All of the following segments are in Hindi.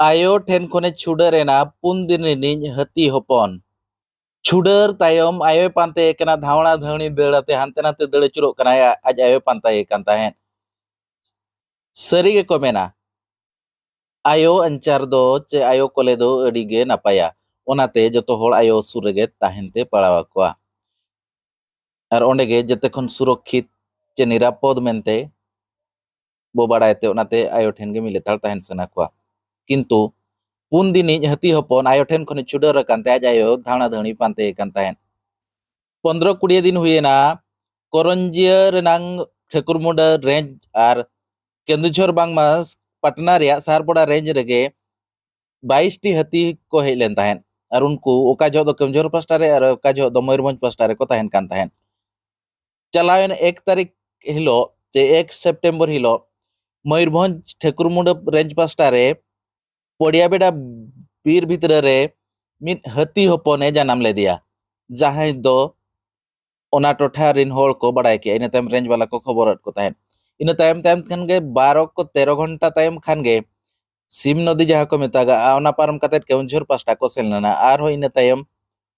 आयो ठेन खने छुडरेना पुन दिन रिनिज हती होपन छुडर तायम आयो पांते कना धावणा धवणी दड़ाते हांते नाते दड़ चुरो कना आज आयो पांताए कान ताहेन सरी गे को मेना आयो अंचार दो चे आयो कोले दो अड़ी गे नापाया ओनाते जतो होड़ आयो सुरगे ताहेनते पड़ावा कोआ और ओंडे गे जते खन सुरक्षित चे निरापद मेनते बो बाड़ायते ओनाते आयो ठेन गे मिलेताल ताहेन सना कोआ किंतु पुन दिन हती हपन आयो ठेन खने छुडर कानते आज आयो धावणा धवणी पांते कान ताहेन 15-20 दिन हुएना करंजिया रेनांग ठेकुरमुंडा रेंज और केंदुझर बांगमा पटना रिया सारपड़ा रेंज रेगे 22 टी हती को हेज लेन ताहेन और उनको ओका जो दो केंदुझर पास्टा रे और ओका जो दो मयूरभंज पास्टा रे को ताहेन कान ताहेन चलावेन 1 तारीख हिलो जे 1 सेप्टेम्बर हिलो मयूरभंज ठेकुरमुंडा रेंज पास्टा रे पड़िया बेड़ा बीर भितर रे मिद हती हपने जानाम ले दिया जहां दो ओना टोठा रिन होड़ को बड़ाय के इन तायम रेंज वाला को खबर को ताहेन इन तायम तायम खान गे 12 को 13 घंटा तायम खान गे सिम नदी जहां को मेतागा ओना पारम कते केउंझर पास्टा को सेलना आर हो इन तायम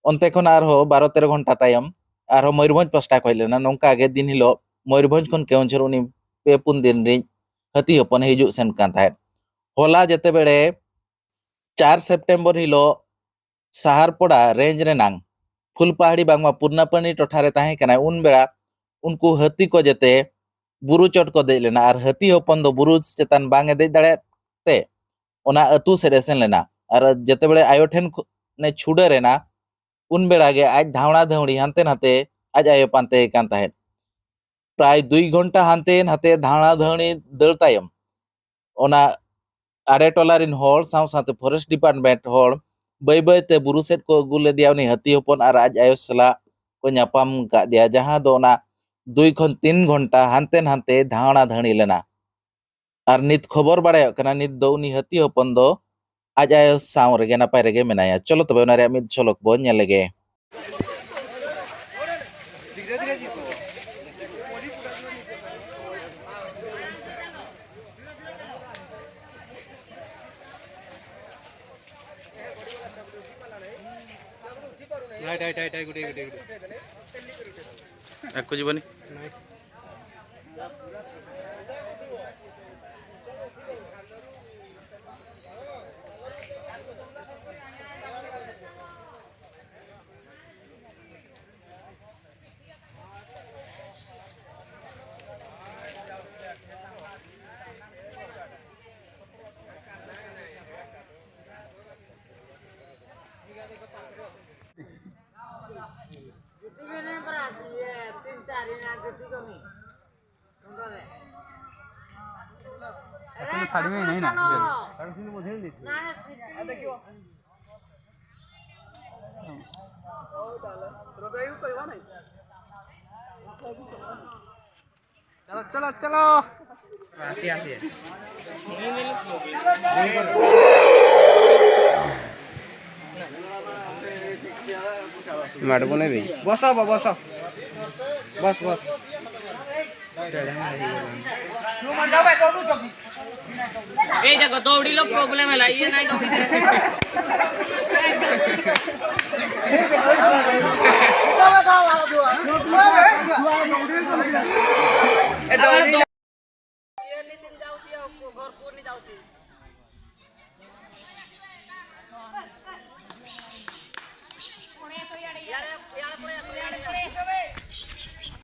ओनते खन आर हो 12-13 घंटा तायम आर हो मयूरभंज पास्टा को हेलेना नोंका गे दिन हिलो मयूरभंज खन केउंझर उनी पे पुन दिन रि हती हपन हिजु सेन कान ताहेन होला जेते बेले 4 सेप्टेम्बर हिलो साहारपड़ा रेंज रे नांग फुलपहाड़ी बांगमा पूर्णापनी टोठारे ताहे कना उन बेड़ा उनको हती को जेते बुरु चोट को दे लेना और हती हपन दो बुरु चेतान बांगे दे दाड़े ते ओना अतु सेरे सेन लेना और जेते बेले आयो ठेन ने छुडे रेना उन बेड़ा गे आज धावणा धवणी हांते नाते आज आयो पांते कान ताहे प्राय 2 घंटा हांते नाते धावणा धवणी दड़ तायम ओना आड़े टोला रिन होड़ साव साथे फॉरेस्ट डिपार्टमेंट होड़ बै बै ते बुरु सेट को अगु ले दिया उनी हती हपन और आज आयो सला को न्यापाम का दिया जहां दो ना 2 खन 3 घंटा हांते नाते धावणा धवणी लेना और नित खबर बाड़ाय कना नित दो उनी हती हपन दो आज आयो साव रेगे नापाय रेगे मेनाया चलो तबे उना रे मिद झलक बो नेल लेगे गुटे एको जीवनी साड़ी में नहीं ना चलो चलो चलो आसी आसी माडबो नहीं भाई बस बस बस बस ए देखो दौड़ी लो प्रॉब्लम है ये नहीं दौड़ी